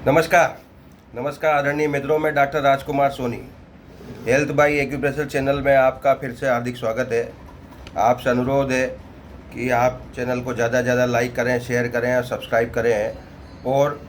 नमस्कार। नमस्कार आदरणीय मित्रों, मैं doctor Rajkumar Soni, health by acupressure channel में आपका फिर से हार्दिक स्वागत है। आपसे अनुरोध है कि आप चैनल को ज़्यादा से ज़्यादा लाइक करें, शेयर करें और सब्सक्राइब करें और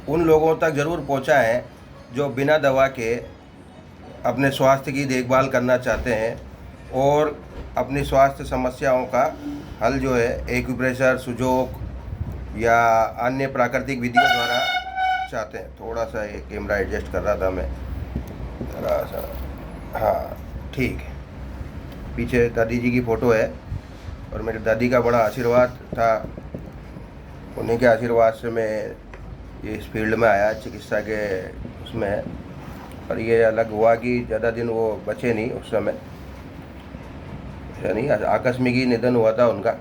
उन लोगों तक ज़रूर पहुंचाएं जो बिना दवा के अपने स्वास्थ्य की देखभाल करना चाहते हैं और अपनी स्वास्थ्य समस्याओं का हल जो है एक्यूप्रेशर, सुजोक या अन्य प्राकृतिक विधियों द्वारा चाहते हैं। थोड़ा सा ये कैमरा एडजस्ट कर रहा था मैं, थोड़ा सा। हाँ, ठीक है। पीछे दादी जी की फ़ोटो है और मेरी दादी का बड़ा आशीर्वाद था। उन्हीं के आशीर्वाद से मैं इस फील्ड में आया, चिकित्सा के उसमें। पर ये अलग हुआ कि ज़्यादा दिन वो बचे नहीं उस समय, यानी आकस्मिक ही निधन हुआ था उनका।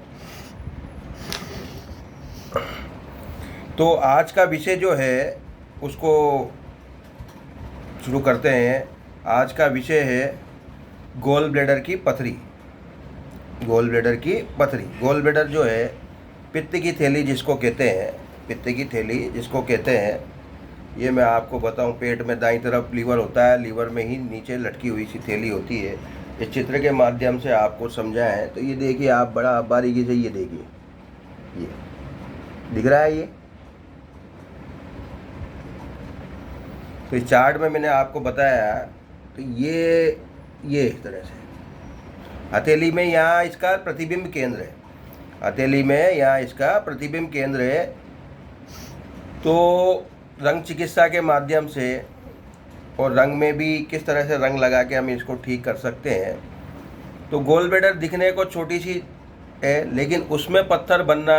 तो आज का विषय जो है उसको शुरू करते हैं। आज का विषय है गॉल ब्लैडर की पथरी। गॉल ब्लैडर की पथरी, गॉल ब्लैडर जो है पित्त की थैली जिसको कहते हैं, पित्त की थैली जिसको कहते हैं, ये मैं आपको बताऊं। पेट में दाईं तरफ लीवर होता है, लीवर में ही नीचे लटकी हुई सी थैली होती है। इस चित्र के माध्यम से आपको समझाएं तो ये देखिए, आप बड़ा बारीकी से ये देखिए, ये दिख रहा है। ये तो इस चार्ट में मैंने आपको बताया, तो ये इस तरह से हथेली में यहाँ इसका प्रतिबिंब केंद्र है। हथेली में यहाँ इसका प्रतिबिंब केंद्र है। तो रंग चिकित्सा के माध्यम से और रंग में भी किस तरह से रंग लगा के हम इसको ठीक कर सकते हैं। तो गॉल ब्लैडर दिखने को छोटी सी है, लेकिन उसमें पत्थर बनना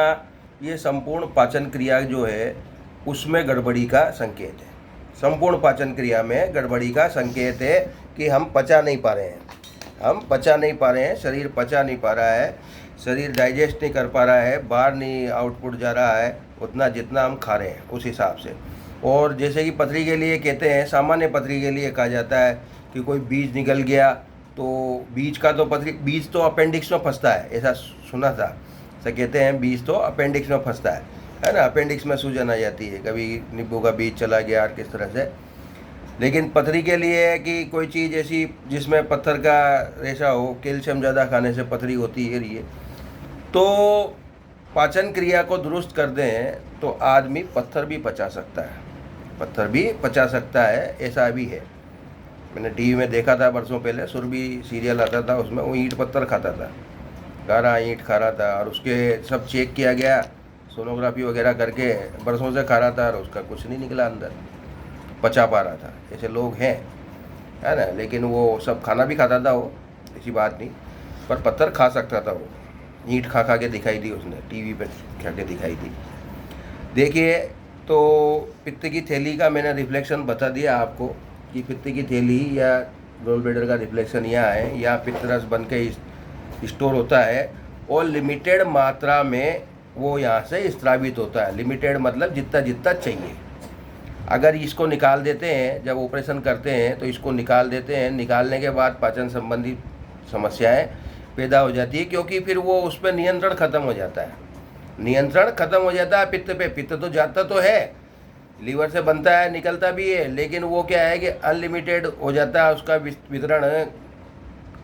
ये संपूर्ण पाचन क्रिया जो है उसमें गड़बड़ी का संकेत है। संपूर्ण पाचन क्रिया में गड़बड़ी का संकेत है कि हम पचा नहीं पा रहे हैं, हम पचा नहीं पा रहे हैं, शरीर पचा नहीं पा रहा है, शरीर डाइजेस्ट नहीं कर पा रहा है, बाहर नहीं आउटपुट जा रहा है उतना जितना हम खा रहे हैं उस हिसाब से। और जैसे कि पथरी के लिए कहते हैं, सामान्य पथरी के लिए कहा जाता है कि कोई बीज निकल गया तो बीज का तो पथरी, बीज तो अपेंडिक्स में फंसता है, ऐसा सुना था। ऐसा कहते हैं बीज तो अपेंडिक्स में फंसता है ना, अपेंडिक्स में सूजन आ जाती है, कभी नींबू का बीज चला गया और किस तरह से। लेकिन पथरी के लिए है कि कोई चीज़ ऐसी जिसमें पत्थर का रेशा हो, कैल्शियम ज़्यादा खाने से पथरी होती है ये। तो पाचन क्रिया को दुरुस्त कर दें तो आदमी पत्थर भी पचा सकता है, पत्थर भी पचा सकता है, ऐसा भी है। मैंने टीवी में देखा था बरसों पहले, सुरभि सीरियल आता था, उसमें वो ईंट पत्थर खाता था, गारा ईंट खा रहा था और उसके सब चेक किया गया, सोनोग्राफी वगैरह करके बरसों से खा रहा था और उसका कुछ नहीं निकला, अंदर पचा पा रहा था। ऐसे लोग हैं, है ना। लेकिन वो सब खाना भी खाता था, वो ऐसी बात नहीं, पर पत्थर खा सकता था वो। ईंट खा खा के दिखाई दी उसने, टीवी पे खा के दिखाई दी। देखिए, तो पित्त की थैली का मैंने रिफ्लेक्शन बता दिया आपको कि पित्त की थैली या गॉल ब्लैडर का रिफ्लेक्शन यहाँ है, या पित्त रस बन के स्टोर होता है और लिमिटेड मात्रा में वो यहाँ से स्त्रावित होता है। लिमिटेड मतलब जितना जितना चाहिए। अगर इसको निकाल देते हैं, जब ऑपरेशन करते हैं तो इसको निकाल देते हैं, निकालने के बाद पाचन संबंधी समस्याएं पैदा हो जाती है, क्योंकि फिर वो उस पर नियंत्रण खत्म हो जाता है। नियंत्रण खत्म हो जाता है पित्त पे। पित्त तो जाता तो है, लीवर से बनता है, निकलता भी है, लेकिन वो क्या है कि अनलिमिटेड हो जाता है उसका वितरण,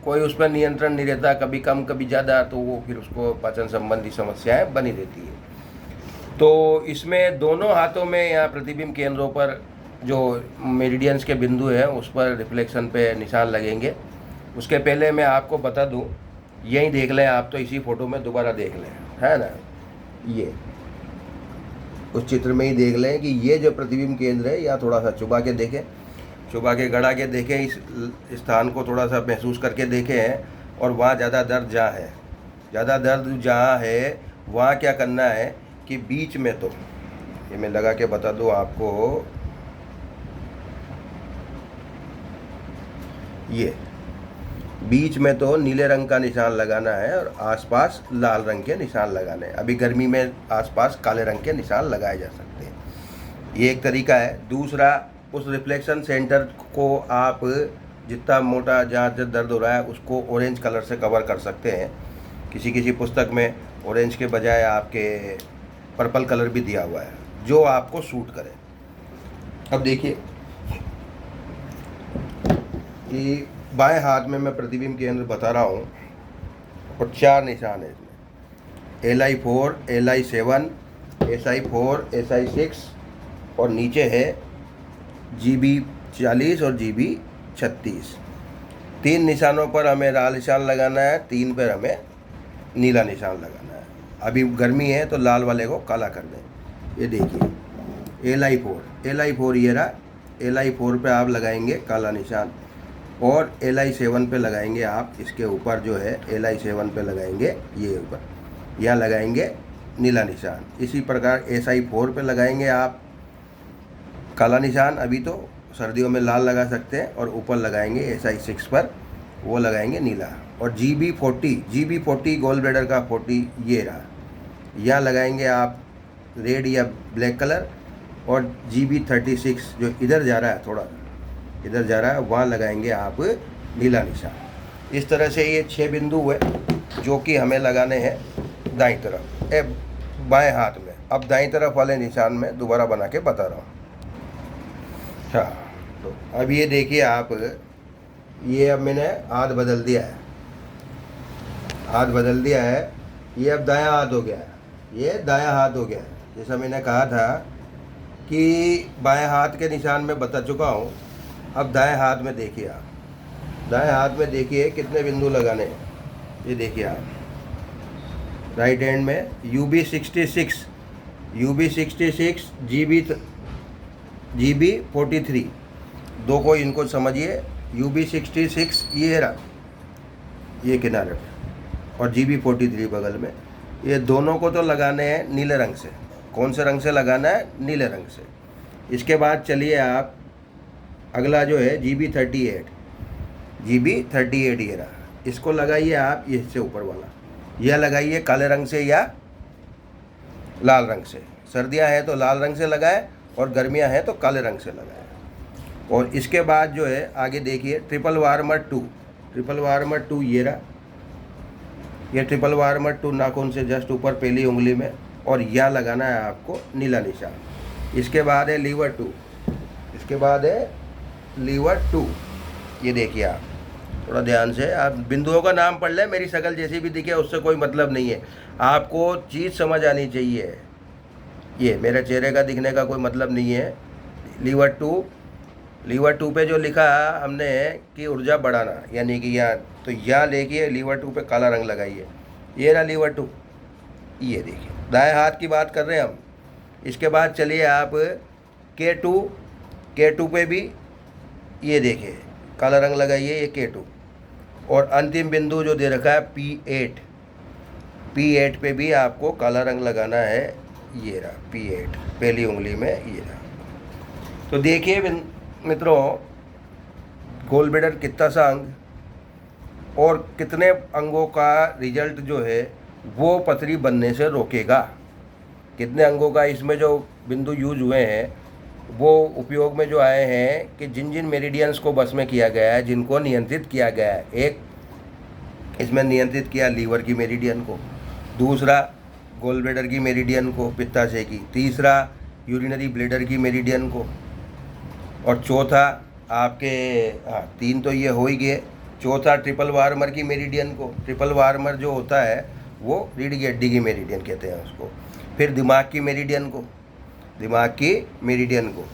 कोई उस पर नियंत्रण नहीं रहता, कभी कम कभी ज़्यादा, तो वो फिर उसको पाचन संबंधी समस्याएं बनी रहती है। तो इसमें दोनों हाथों में यहाँ प्रतिबिंब केंद्रों पर जो मेरिडियंस के बिंदु हैं उस पर रिफ्लेक्शन पे निशान लगेंगे। उसके पहले मैं आपको बता दूं, यही देख लें आप, तो इसी फोटो में दोबारा देख लें, है ना। ये उस चित्र में ही देख लें कि ये जो प्रतिबिंब केंद्र है, या थोड़ा सा चुबा के देखें, चुबा के गड़ा के देखें, इस स्थान को थोड़ा सा महसूस करके देखें। और वहाँ ज़्यादा दर्द जहाँ है, ज़्यादा दर्द जहाँ है वहाँ क्या करना है कि बीच में, तो ये मैं लगा के बता दूँ आपको, ये बीच में तो नीले रंग का निशान लगाना है और आसपास लाल रंग के निशान लगाने हैं। अभी गर्मी में आसपास काले रंग के निशान लगाए जा सकते हैं, ये एक तरीका है। दूसरा, उस रिफ्लेक्शन सेंटर को आप जितना मोटा जहाँ दर्द हो रहा है उसको ऑरेंज कलर से कवर कर सकते हैं। किसी किसी पुस्तक में ऑरेंज के बजाय आपके पर्पल कलर भी दिया हुआ है, जो आपको सूट करे। अब देखिए कि बाएं हाथ में मैं प्रतिबिंब केंद्र बता रहा हूँ और 4 निशान है इसमें, Li4, Li7, Si4, Si6 और नीचे है GB40 और GB36। 3 निशानों पर हमें लाल निशान लगाना है, 3 पर हमें नीला निशान लगाना है। अभी गर्मी है तो लाल वाले को काला कर दें। ये देखिए Li4 ये रहा, Li4 पे आप लगाएंगे काला निशान और Li7 पे लगाएंगे आप इसके ऊपर जो है Li7 पे लगाएंगे ये ऊपर, यहाँ लगाएंगे नीला निशान। इसी प्रकार Si4 पे लगाएंगे आप काला निशान, अभी तो सर्दियों में लाल लगा सकते हैं, और ऊपर लगाएंगे Si6 पर वो लगाएंगे नीला। और GB40 गोल ब्लैडर का 40 ये रहा, यहाँ लगाएंगे आप रेड या ब्लैक कलर, और GB36 जो इधर जा रहा है, थोड़ा इधर जा रहा है, वहाँ लगाएंगे आप नीला निशान। इस तरह से ये 6 बिंदु हुए जो कि हमें लगाने हैं दाईं तरफ बाएं हाथ में। अब दाईं तरफ वाले निशान में दोबारा बना के बता रहा हूँ। हाँ, तो अब ये देखिए आप, ये अब मैंने हाथ बदल दिया है, ये अब दायां हाथ हो गया है, ये दायां हाथ हो गया है। जैसा मैंने कहा था कि बाएं हाथ के निशान में बता चुका हूँ। अब दाएं हाथ में देखिए आप, दाएं हाथ में देखिए कितने बिंदु लगाने हैं। ये देखिए आप राइट हैंड में UB66, GB43, दो को इनको समझिए। UB66 ये रहा, ये किनारे पे, और GB43 बगल में। ये दोनों को तो लगाने हैं नीले रंग से। कौन से रंग से लगाना है? नीले रंग से। इसके बाद चलिए आप अगला जो है GB38 ये रहा, इसको लगाइए आप इससे ऊपर वाला, यह लगाइए काले रंग से या लाल रंग से। सर्दियां हैं तो लाल रंग से लगाएं और गर्मियां हैं तो काले रंग से लगाएं। और इसके बाद जो है आगे देखिए ट्रिपल वार्मर 2 ये रहा, ये ट्रिपल वार्मर 2 नाखून से जस्ट ऊपर पहली उंगली में, और यहाँ लगाना है आपको नीला निशान। इसके बाद है लीवर 2, ये देखिए आप थोड़ा ध्यान से, आप बिंदुओं का नाम पढ़ लें, मेरी शक्ल जैसी भी दिखे उससे कोई मतलब नहीं है, आपको चीज़ समझ आनी चाहिए। ये मेरे चेहरे का दिखने का कोई मतलब नहीं है। लीवर 2 पे जो लिखा हमने कि ऊर्जा बढ़ाना, यानी कि यहाँ, तो यहाँ देखिए लीवर 2 पे काला रंग लगाइए, ये रहा लीवर 2। ये देखिए दाएं हाथ की बात कर रहे हैं हम। इसके बाद चलिए आप K2 पे भी ये देखिए काला रंग लगाइए, ये K2। और अंतिम बिंदु जो दे रखा है P8 पे भी आपको काला रंग लगाना है, ये रहा P8 पहली उंगली में, ये रहा। तो देखिए मित्रों, गोल ब्लैडर कितना सा अंग और कितने अंगों का रिजल्ट जो है वो पथरी बनने से रोकेगा। कितने अंगों का इसमें जो बिंदु यूज हुए हैं वो उपयोग में जो आए हैं कि जिन मेरिडियंस को बस में किया गया है, जिनको नियंत्रित किया गया है। एक इसमें नियंत्रित किया लीवर की मेरिडियन को, दूसरा गोल ब्लैडर की मेरिडियन को, पित्ताशय की, तीसरा यूरिनरी ब्लैडर की मेरिडियन को, और चौथा आपके 3 तो ये हो ही गए, चौथा ट्रिपल वार्मर की मेरिडियन को। ट्रिपल वार्मर जो होता है वो रीढ़ की हड्डी की मेरिडियन कहते हैं उसको। फिर दिमाग की मेरिडियन को।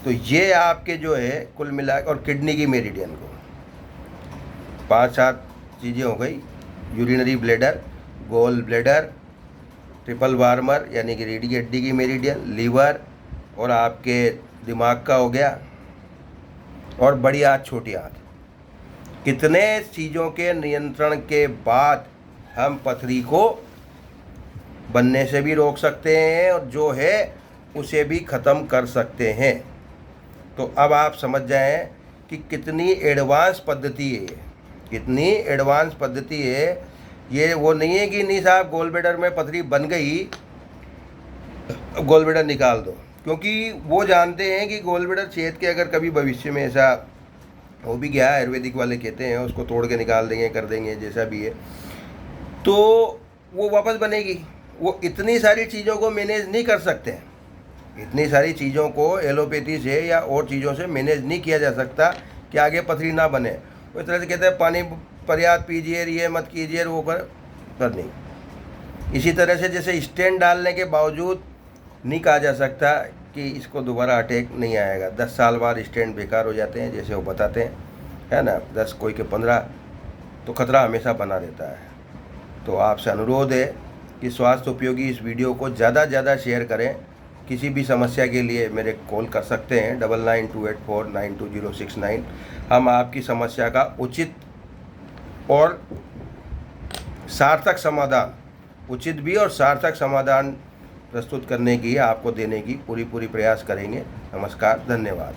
तो ये आपके जो है कुल मिला, और किडनी की मेरिडियन को। 5-7 चीज़ें हो गई, urinary bladder, gall bladder, triple warmer यानी कि रीढ़ की हड्डी की मेरिडियन, लीवर, और आपके दिमाग का हो गया, और बड़ी आँत छोटी आँत। कितने चीज़ों के नियंत्रण के बाद हम पथरी को बनने से भी रोक सकते हैं और जो है उसे भी ख़त्म कर सकते हैं। तो अब आप समझ जाएं कि कितनी एडवांस पद्धति है, कितनी एडवांस पद्धति है। ये वो नहीं है कि नहीं साहब गोल ब्लैडर में पथरी बन गई, गोल ब्लैडर निकाल दो, क्योंकि वो जानते हैं कि गोल ब्लैडर छेद के अगर कभी भविष्य में ऐसा हो भी गया, आयुर्वेदिक वाले कहते हैं उसको तोड़ के निकाल देंगे, कर देंगे, जैसा भी है, तो वो वापस बनेगी। वो इतनी सारी चीज़ों को मैनेज नहीं कर सकते हैं, इतनी सारी चीज़ों को एलोपैथी से या और चीज़ों से मैनेज नहीं किया जा सकता कि आगे पथरी ना बने। वो इस तरह से कहते हैं पानी पर्याप्त पीजिए, ये मत कीजिए, वो पर नहीं। इसी तरह से जैसे स्टेंट डालने के बावजूद नहीं कहा जा सकता कि इसको दोबारा अटैक नहीं आएगा। 10 साल बाद स्टेंट बेकार हो जाते हैं, जैसे वो बताते हैं, है ना, 10 कोई के 15, तो खतरा हमेशा बना रहता है। तो आपसे अनुरोध है कि स्वास्थ्य उपयोगी इस वीडियो को ज़्यादा से ज़्यादा शेयर करें। किसी भी समस्या के लिए मेरे कॉल कर सकते हैं 9928492069। हम आपकी समस्या का उचित और सार्थक समाधान, उचित भी और सार्थक समाधान प्रस्तुत करने की, आपको देने की पूरी प्रयास करेंगे। नमस्कार, धन्यवाद।